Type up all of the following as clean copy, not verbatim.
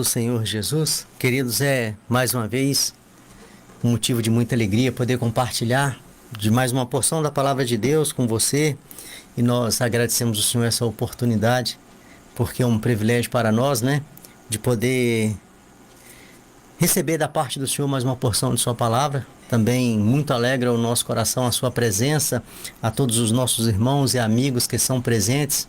Do Senhor Jesus, queridos, mais uma vez um motivo de muita alegria poder compartilhar de mais uma porção da palavra de Deus com você, e nós agradecemos ao Senhor essa oportunidade, porque é um privilégio para nós, né, de poder receber da parte do Senhor mais uma porção de sua palavra. Também muito alegra o nosso coração a sua presença, a todos os nossos irmãos e amigos que são presentes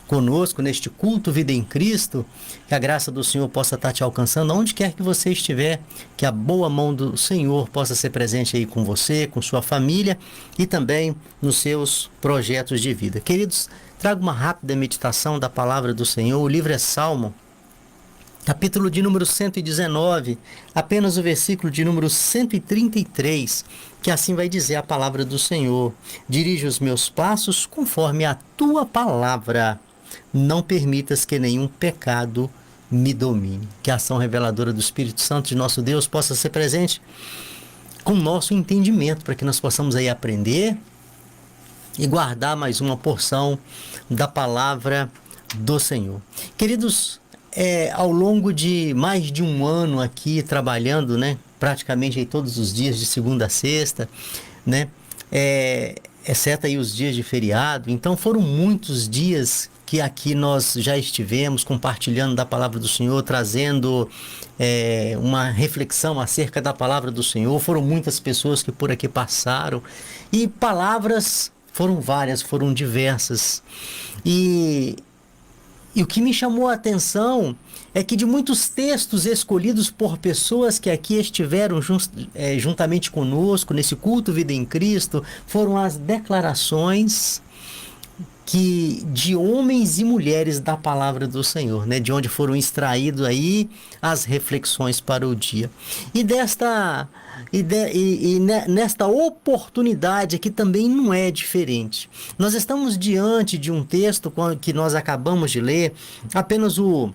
conosco neste culto Vida em Cristo. Que a graça do Senhor possa estar te alcançando onde quer que você estiver, que a boa mão do Senhor possa ser presente aí com você, com sua família e também nos seus projetos de vida. Queridos, trago uma rápida meditação da palavra do Senhor. O livro é Salmo, capítulo de número 119, apenas o versículo de número 133, que assim vai dizer a palavra do Senhor: dirige os meus passos conforme a tua palavra, não permitas que nenhum pecado me domine. Que a ação reveladora do Espírito Santo de nosso Deus possa ser presente com o nosso entendimento, para que nós possamos aí aprender e guardar mais uma porção da palavra do Senhor. Queridos, ao longo de mais de um ano aqui trabalhando, né, praticamente aí todos os dias de segunda a sexta, né, exceto aí os dias de feriado, então foram muitos dias que aqui nós já estivemos compartilhando da palavra do Senhor, trazendo uma reflexão acerca da palavra do Senhor. Foram muitas pessoas que por aqui passaram e palavras foram várias, foram diversas. E o que me chamou a atenção é que de muitos textos escolhidos por pessoas que aqui estiveram juntamente conosco nesse culto Vida em Cristo, foram as declarações de homens e mulheres da palavra do Senhor, né? De onde foram extraídos aí as reflexões para o dia. E nesta oportunidade aqui também não é diferente. Nós estamos diante de um texto que nós acabamos de ler, apenas o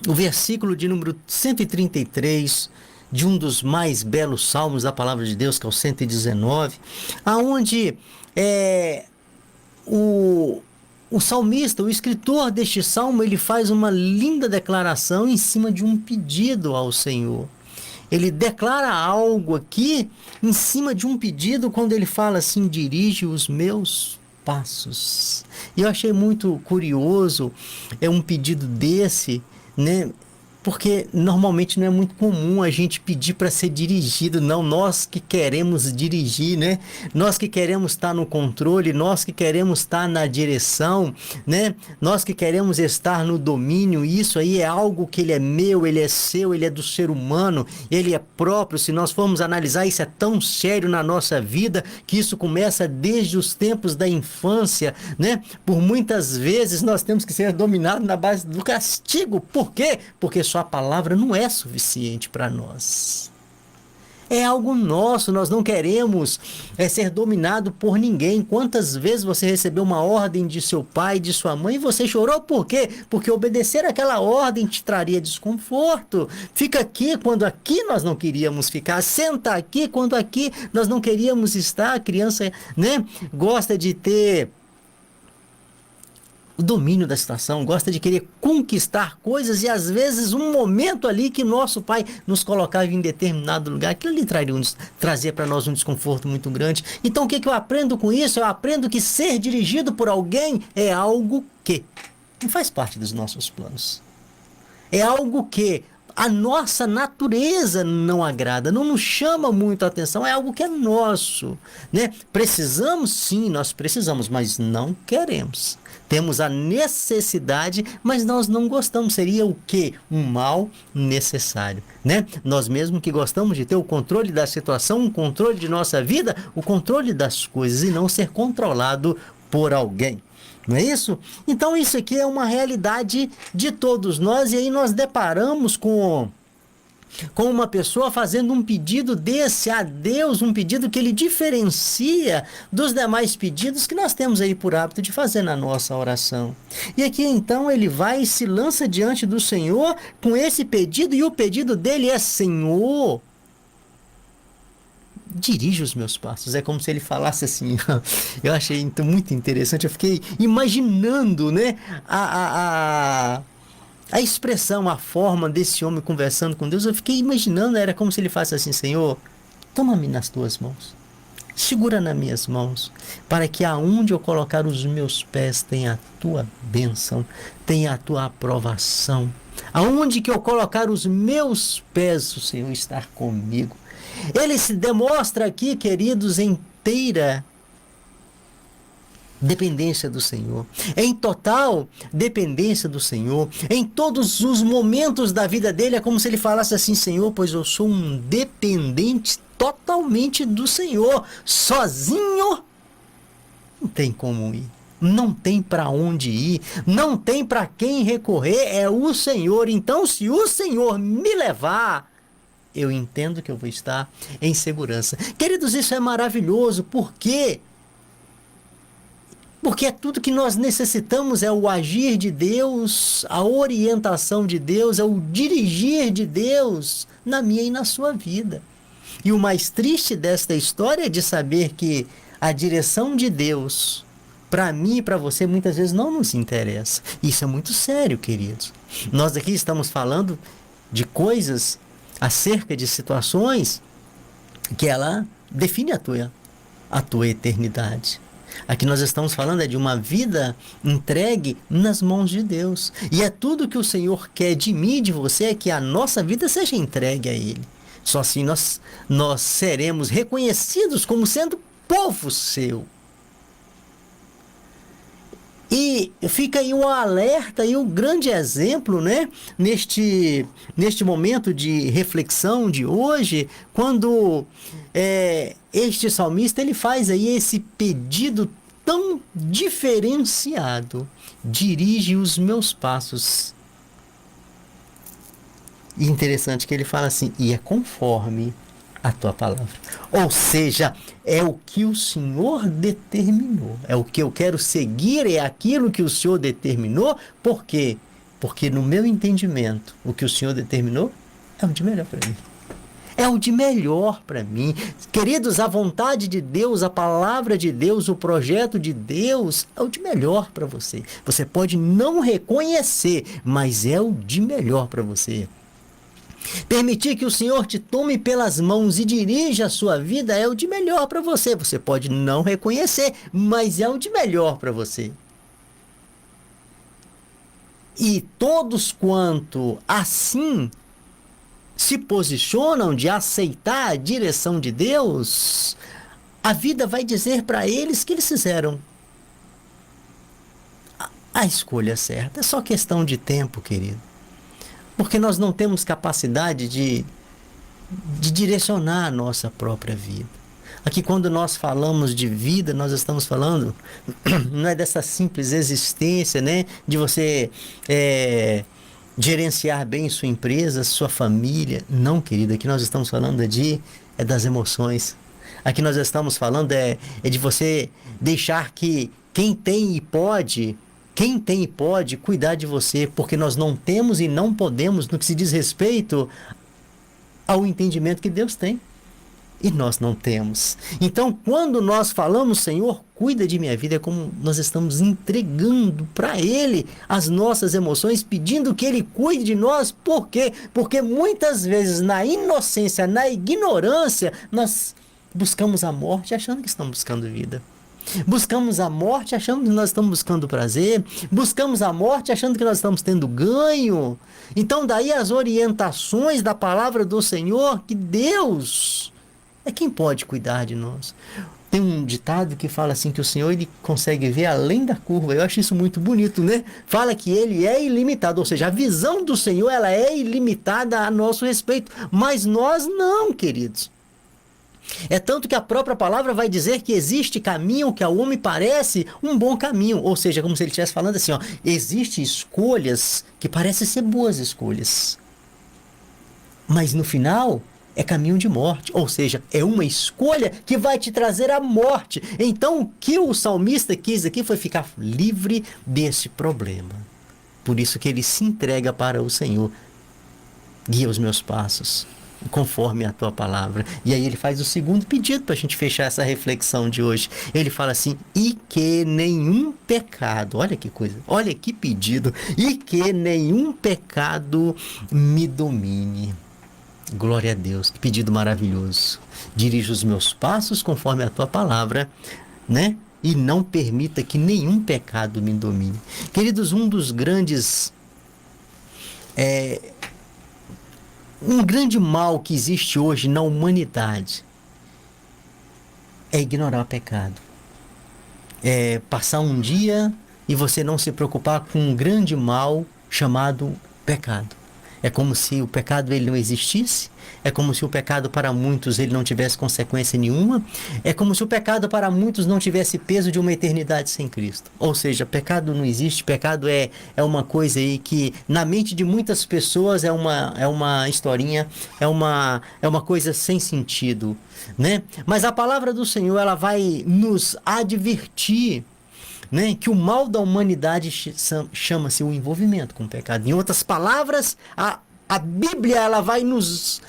versículo de número 133, de um dos mais belos salmos da palavra de Deus, que é o 119, aonde o salmista, o escritor deste salmo, ele faz uma linda declaração em cima de um pedido ao Senhor. Ele declara algo aqui em cima de um pedido, quando ele fala assim: dirige os meus passos. E eu achei muito curioso um pedido desse, né? Porque normalmente não é muito comum a gente pedir para ser dirigido, não. Nós que queremos dirigir, né? Nós que queremos estar no controle, nós que queremos estar na direção, né? Nós que queremos estar no domínio. Isso aí é algo que ele é meu, ele é seu, ele é do ser humano, ele é próprio. Se nós formos analisar, isso é tão sério na nossa vida, que isso começa desde os tempos da infância, né? Por muitas vezes nós temos que ser dominados na base do castigo. Por quê? Porque só a palavra não é suficiente para nós. É algo nosso, nós não queremos ser dominado por ninguém. Quantas vezes você recebeu uma ordem de seu pai, de sua mãe, e você chorou? Por quê? Porque obedecer aquela ordem te traria desconforto. Fica aqui quando aqui nós não queríamos ficar. Senta aqui quando aqui nós não queríamos estar. A criança, né, gosta de ter o domínio da situação, gosta de querer conquistar coisas, e às vezes um momento ali que nosso pai nos colocava em determinado lugar, aquilo ali trazia para nós um desconforto muito grande. Então o que eu aprendo com isso? Eu aprendo que ser dirigido por alguém é algo que não faz parte dos nossos planos. É algo que a nossa natureza não agrada, não nos chama muito a atenção, é algo que é nosso, né? Precisamos, sim, nós precisamos, mas não queremos. Temos a necessidade, mas nós não gostamos. Seria o quê? Um mal necessário, né? Nós mesmos que gostamos de ter o controle da situação, o controle de nossa vida, o controle das coisas, e não ser controlado por alguém. Não é isso? Então isso aqui é uma realidade de todos nós, e aí nós deparamos com uma pessoa fazendo um pedido desse a Deus, um pedido que ele diferencia dos demais pedidos que nós temos aí por hábito de fazer na nossa oração. E aqui então ele vai e se lança diante do Senhor com esse pedido, e o pedido dele é: Senhor, dirige os meus passos. É como se ele falasse assim. Eu achei muito interessante. Eu fiquei imaginando, né, A expressão, a forma desse homem conversando com Deus, eu fiquei imaginando, era como se ele falasse assim: Senhor, toma-me nas tuas mãos, segura nas minhas mãos, para que aonde eu colocar os meus pés tenha a tua bênção, tenha a tua aprovação. Aonde que eu colocar os meus pés, o Senhor estar comigo. Ele se demonstra aqui, queridos, inteira dependência do Senhor, em total dependência do Senhor. Em todos os momentos da vida dele é como se ele falasse assim: Senhor, pois eu sou um dependente totalmente do Senhor, sozinho não tem como ir, não tem para onde ir, não tem para quem recorrer, é o Senhor. Então, se o Senhor me levar, eu entendo que eu vou estar em segurança. Queridos, isso é maravilhoso, porque é tudo que nós necessitamos, é o agir de Deus, a orientação de Deus, é o dirigir de Deus na minha e na sua vida. E o mais triste desta história é de saber que a direção de Deus, para mim e para você, muitas vezes não nos interessa. Isso é muito sério, queridos. Nós aqui estamos falando de coisas acerca de situações que ela define a tua eternidade. Aqui nós estamos falando é de uma vida entregue nas mãos de Deus. E é tudo que o Senhor quer de mim e de você, é que a nossa vida seja entregue a Ele. Só assim nós seremos reconhecidos como sendo povo seu. E fica aí um alerta e um grande exemplo, né? Neste momento de reflexão de hoje, quando este salmista ele faz aí esse pedido tão diferenciado: dirige os meus passos. E interessante que ele fala assim: e é conforme a tua palavra. Ou seja, é o que o Senhor determinou. É o que eu quero seguir, é aquilo que o Senhor determinou. Por quê? Porque no meu entendimento, o que o Senhor determinou é o de melhor para mim. É o de melhor para mim. Queridos, a vontade de Deus, a palavra de Deus, o projeto de Deus é o de melhor para você. Você pode não reconhecer, mas é o de melhor para você. Permitir que o Senhor te tome pelas mãos e dirija a sua vida é o de melhor para você. Você pode não reconhecer, mas é o de melhor para você. E todos quanto assim se posicionam de aceitar a direção de Deus, a vida vai dizer para eles que eles fizeram a escolha certa. É só questão de tempo, querido. Porque nós não temos capacidade de direcionar a nossa própria vida. Aqui, quando nós falamos de vida, nós estamos falando, não é dessa simples existência, né? De você gerenciar bem sua empresa, sua família. Não, querido, aqui nós estamos falando das emoções. Aqui nós estamos falando de você deixar que quem tem e pode cuidar de você, porque nós não temos e não podemos no que se diz respeito ao entendimento que Deus tem. E nós não temos. Então, quando nós falamos, Senhor, cuida de minha vida, é como nós estamos entregando para Ele as nossas emoções, pedindo que Ele cuide de nós. Por quê? Porque muitas vezes, na inocência, na ignorância, nós buscamos a morte achando que estamos buscando vida. Buscamos a morte achando que nós estamos buscando prazer. Buscamos a morte achando que nós estamos tendo ganho. Então daí as orientações da palavra do Senhor, que Deus é quem pode cuidar de nós. Tem um ditado que fala assim, que o Senhor ele consegue ver além da curva. Eu acho isso muito bonito, né? Fala que Ele é ilimitado, ou seja, a visão do Senhor ela é ilimitada a nosso respeito. Mas nós não, queridos. É tanto que a própria palavra vai dizer que existe caminho que ao homem parece um bom caminho. Ou seja, como se ele estivesse falando assim, existem escolhas que parecem ser boas escolhas. Mas no final é caminho de morte. Ou seja, é uma escolha que vai te trazer a morte. Então o que o salmista quis aqui foi ficar livre desse problema. Por isso que ele se entrega para o Senhor. Guia os meus passos. conforme a tua palavra. E aí ele faz o segundo pedido para a gente fechar essa reflexão de hoje. Ele fala assim: e que nenhum pecado, olha que coisa, olha que pedido, e que nenhum pecado me domine. Glória a Deus, que pedido maravilhoso. Dirija os meus passos conforme a tua palavra, né? E não permita que nenhum pecado me domine. Queridos, um grande mal que existe hoje na humanidade é ignorar o pecado. É passar um dia e você não se preocupar com um grande mal chamado pecado. É como se o pecado ele não existisse. É como se o pecado para muitos ele não tivesse consequência nenhuma. É como se o pecado para muitos não tivesse peso de uma eternidade sem Cristo. Ou seja, pecado não existe. Pecado é uma coisa aí que na mente de muitas pessoas é uma historinha, é uma coisa sem sentido, né? Mas a palavra do Senhor ela vai nos advertir, né, que o mal da humanidade chama-se o envolvimento com o pecado. Em outras palavras, a Bíblia ela vai nos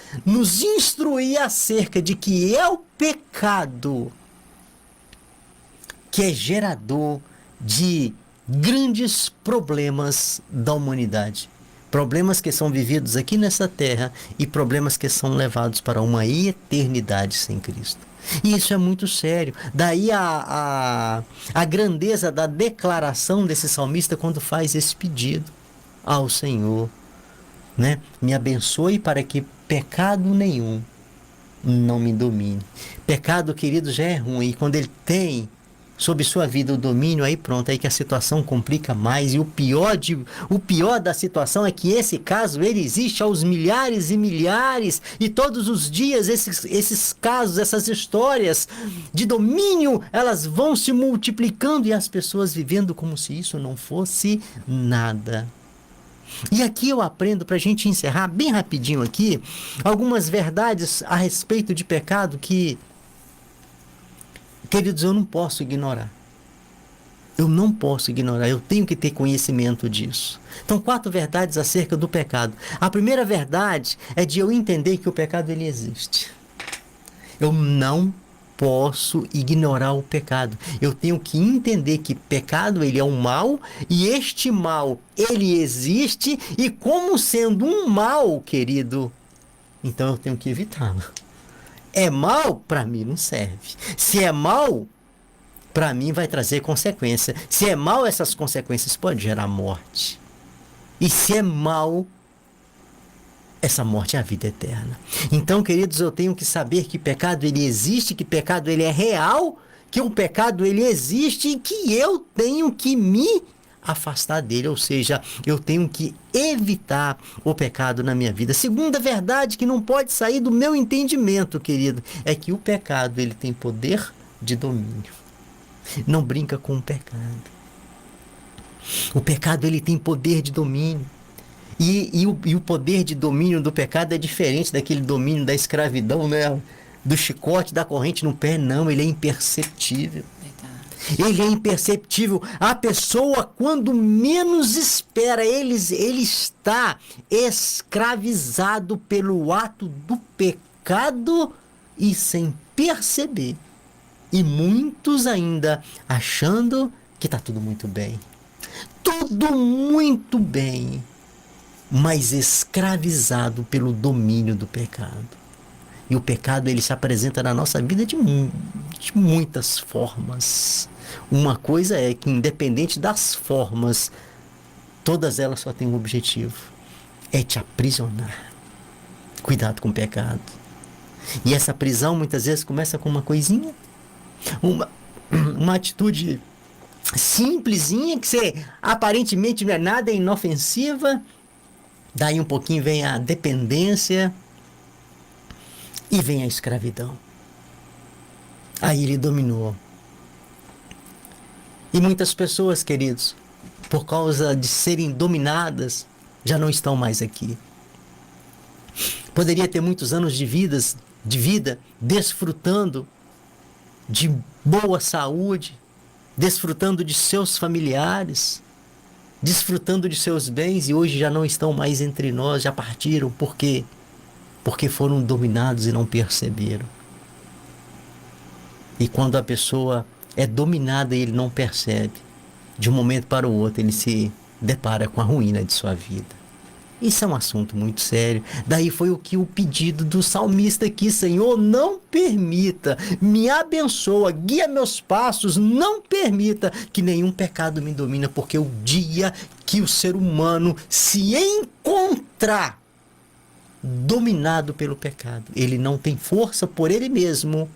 instruir acerca de que é o pecado que é gerador de grandes problemas da humanidade. Problemas que são vividos aqui nessa terra e problemas que são levados para uma eternidade sem Cristo. E isso é muito sério. Daí a grandeza da declaração desse salmista quando faz esse pedido ao Senhor, né? Me abençoe para que pecado nenhum não me domine. Pecado, querido, já é ruim. E quando ele tem sobre sua vida o domínio, aí pronto, aí que a situação complica mais. E o pior da situação é que esse caso, ele existe aos milhares e milhares, e todos os dias esses casos, essas histórias de domínio, elas vão se multiplicando e as pessoas vivendo como se isso não fosse nada. E aqui eu aprendo, para a gente encerrar bem rapidinho aqui, algumas verdades a respeito de pecado que, queridos, eu não posso ignorar. Eu não posso ignorar, eu tenho que ter conhecimento disso. Então, 4 verdades acerca do pecado. A primeira verdade é de eu entender que o pecado ele existe. Eu não posso ignorar o pecado. Eu tenho que entender que pecado ele é um mal e este mal ele existe e como sendo um mal, querido, então eu tenho que evitá-lo. É mal, para mim não serve. Se é mal, para mim vai trazer consequência. Se é mal, essas consequências podem gerar morte. E se é mal, essa morte é a vida eterna. Então, queridos, eu tenho que saber que pecado ele existe, que pecado ele é real, que o pecado ele existe e que eu tenho que me afastar dele, ou seja, eu tenho que evitar o pecado na minha vida. Segunda verdade que não pode sair do meu entendimento, querido, é que o pecado ele tem poder de domínio. Não brinca com o pecado. O pecado ele tem poder de domínio. E o poder de domínio do pecado é diferente daquele domínio da escravidão, né? Do chicote, da corrente no pé, não, ele é imperceptível. Ele é imperceptível. A pessoa, quando menos espera, ele está escravizado pelo ato do pecado e sem perceber. E muitos ainda achando que está tudo muito bem. Tudo muito bem, mas escravizado pelo domínio do pecado. E o pecado ele se apresenta na nossa vida de muitas formas. Uma coisa é que, independente das formas, todas elas só têm um objetivo: é te aprisionar. Cuidado com o pecado. E essa prisão muitas vezes começa com uma coisinha, uma atitude simplesinha, que você aparentemente não é nada, é inofensiva. Daí um pouquinho vem a dependência e vem a escravidão. Aí ele dominou. E muitas pessoas, queridos, por causa de serem dominadas, já não estão mais aqui. Poderia ter muitos anos de vida desfrutando de boa saúde, desfrutando de seus familiares, desfrutando de seus bens, e hoje já não estão mais entre nós, já partiram. Por quê? porque foram dominados e não perceberam. E quando a pessoa é dominada e ele não percebe, de um momento para o outro ele se depara com a ruína de sua vida. Isso é um assunto muito sério. Daí foi o pedido do salmista aqui: Senhor, não permita, me abençoa, guia meus passos, não permita que nenhum pecado me domine, porque o dia que o ser humano se encontrar dominado pelo pecado, ele não tem força por ele mesmo,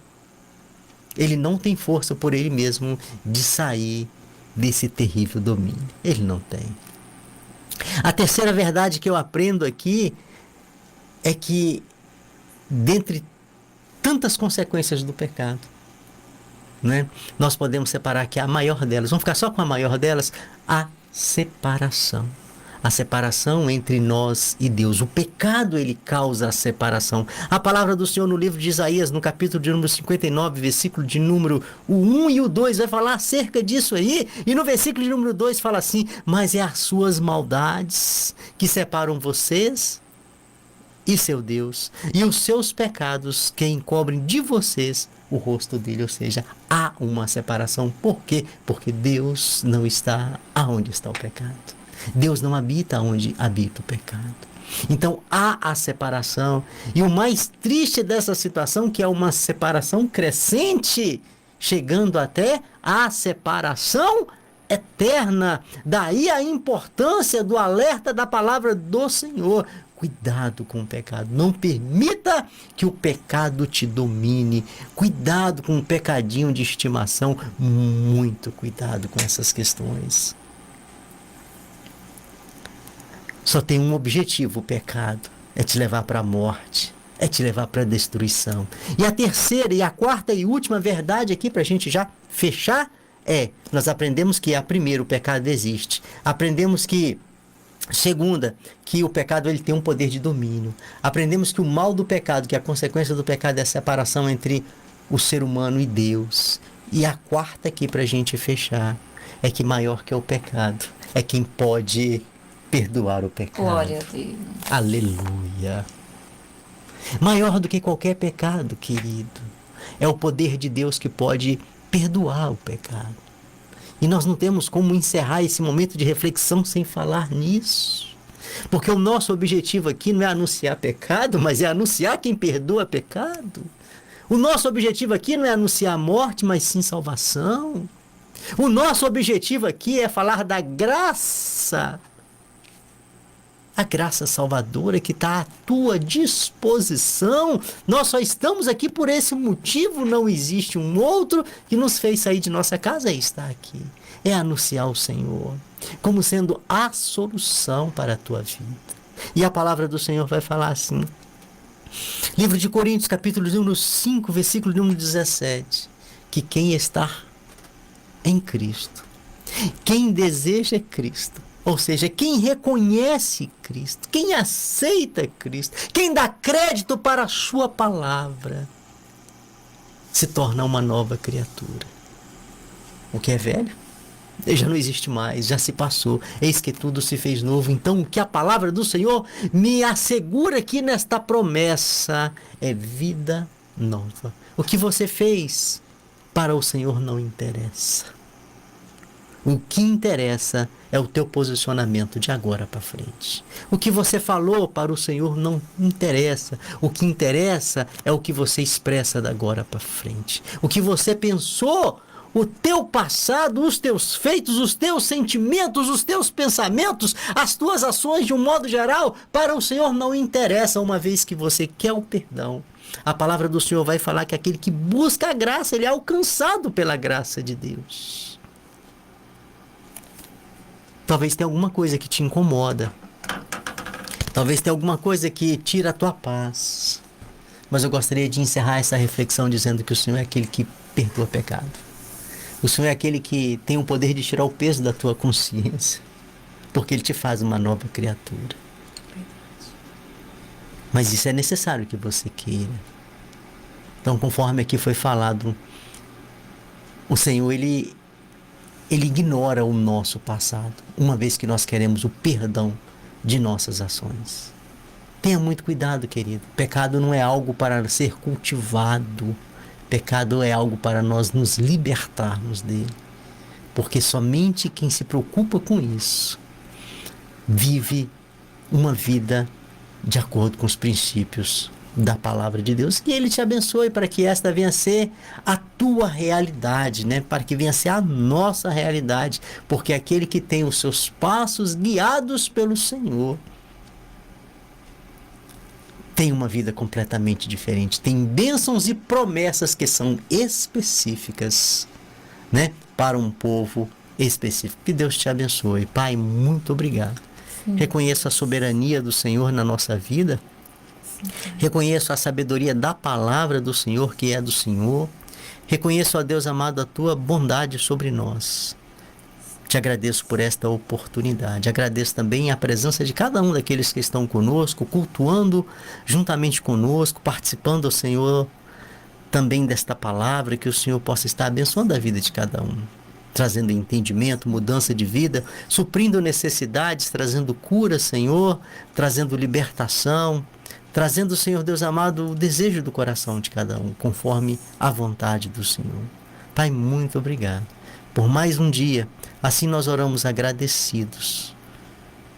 de sair desse terrível domínio. Ele não tem. A terceira verdade que eu aprendo aqui é que, dentre tantas consequências do pecado, né, nós podemos separar aqui a maior delas. Vamos ficar só com a maior delas: a separação. A separação entre nós e Deus. O pecado, ele causa a separação. A palavra do Senhor no livro de Isaías, no capítulo de número 59, versículo de número 1 e o 2, vai falar acerca disso aí. E no versículo de número 2 fala assim: mas é as suas maldades que separam vocês e seu Deus, e os seus pecados que encobrem de vocês o rosto dele. Ou seja, há uma separação. Por quê? Porque Deus não está aonde está o pecado. Deus não habita onde habita o pecado. Então há a separação. E o mais triste dessa situação, que é uma separação crescente, chegando até a separação eterna. Daí a importância do alerta da palavra do Senhor: cuidado com o pecado. Não permita que o pecado te domine. Cuidado com o pecadinho de estimação. Muito cuidado com essas questões. Só tem um objetivo o pecado: é te levar para a morte, é te levar para a destruição. E a terceira e a quarta e última verdade aqui, para a gente já fechar, nós aprendemos que, primeiro, o pecado existe. Aprendemos que, segunda, que o pecado, ele tem um poder de domínio. Aprendemos que o mal do pecado, que a consequência do pecado é a separação entre o ser humano e Deus. E a quarta aqui, para a gente fechar, é que maior que o pecado é quem pode perdoar o pecado. Glória a Deus. Aleluia. Maior do que qualquer pecado, querido, é o poder de Deus que pode perdoar o pecado. E nós não temos como encerrar esse momento de reflexão sem falar nisso. Porque o nosso objetivo aqui não é anunciar pecado, mas é anunciar quem perdoa pecado. O nosso objetivo aqui não é anunciar morte, mas sim salvação. O nosso objetivo aqui é falar da graça. A graça salvadora que está à tua disposição. Nós só estamos aqui por esse motivo. Não existe um outro que nos fez sair de nossa casa e estar aqui. É anunciar o Senhor como sendo a solução para a tua vida. E a palavra do Senhor vai falar assim. Livro de Coríntios, capítulo número 5, versículo número 17. Que quem está em Cristo, quem deseja Cristo, ou seja, quem reconhece Cristo, quem aceita Cristo, quem dá crédito para a sua palavra, se torna uma nova criatura. O que é velho já não existe mais, já se passou. Eis que tudo se fez novo. Então, o que a palavra do Senhor me assegura aqui nesta promessa é vida nova. O que você fez para o Senhor não interessa. O que interessa é o teu posicionamento de agora para frente. O que você falou para o Senhor não interessa. O que interessa é o que você expressa da agora para frente. O que você pensou, o teu passado, os teus feitos, os teus sentimentos, os teus pensamentos, as tuas ações de um modo geral, para o Senhor não interessa, uma vez que você quer o perdão. A palavra do Senhor vai falar que aquele que busca a graça, ele é alcançado pela graça de Deus. Talvez tenha alguma coisa que te incomoda. Talvez tenha alguma coisa que tira a tua paz. Mas eu gostaria de encerrar essa reflexão dizendo que o Senhor é aquele que perdoa pecado. O Senhor é aquele que tem o poder de tirar o peso da tua consciência. Porque Ele te faz uma nova criatura. Mas isso é necessário que você queira. Então, conforme aqui foi falado, o Senhor, Ele ignora o nosso passado, uma vez que nós queremos o perdão de nossas ações. Tenha muito cuidado, querido. Pecado não é algo para ser cultivado. Pecado é algo para nós nos libertarmos dele. Porque somente quem se preocupa com isso vive uma vida de acordo com os princípios da palavra de Deus. Que ele te abençoe para que esta venha a ser a tua realidade, né? Para que venha a ser a nossa realidade. Porque aquele que tem os seus passos guiados pelo Senhor tem uma vida completamente diferente. Tem bênçãos e promessas que são específicas, né? Para um povo específico. Que Deus te abençoe. Pai, muito obrigado. Sim. Reconheço a soberania do Senhor na nossa vida. Sim. Reconheço a sabedoria da palavra do Senhor, que é do Senhor. Reconheço, ó Deus amado, a tua bondade sobre nós. Te agradeço por esta oportunidade. Agradeço também a presença de cada um daqueles que estão conosco, cultuando juntamente conosco, participando, Senhor, também desta palavra, que o Senhor possa estar abençoando a vida de cada um, trazendo entendimento, mudança de vida, suprindo necessidades, trazendo cura, Senhor, trazendo libertação, trazendo, Senhor Deus amado, o desejo do coração de cada um, conforme a vontade do Senhor. Pai, muito obrigado por mais um dia. Assim nós oramos agradecidos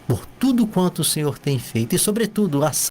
por tudo quanto o Senhor tem feito e, sobretudo, a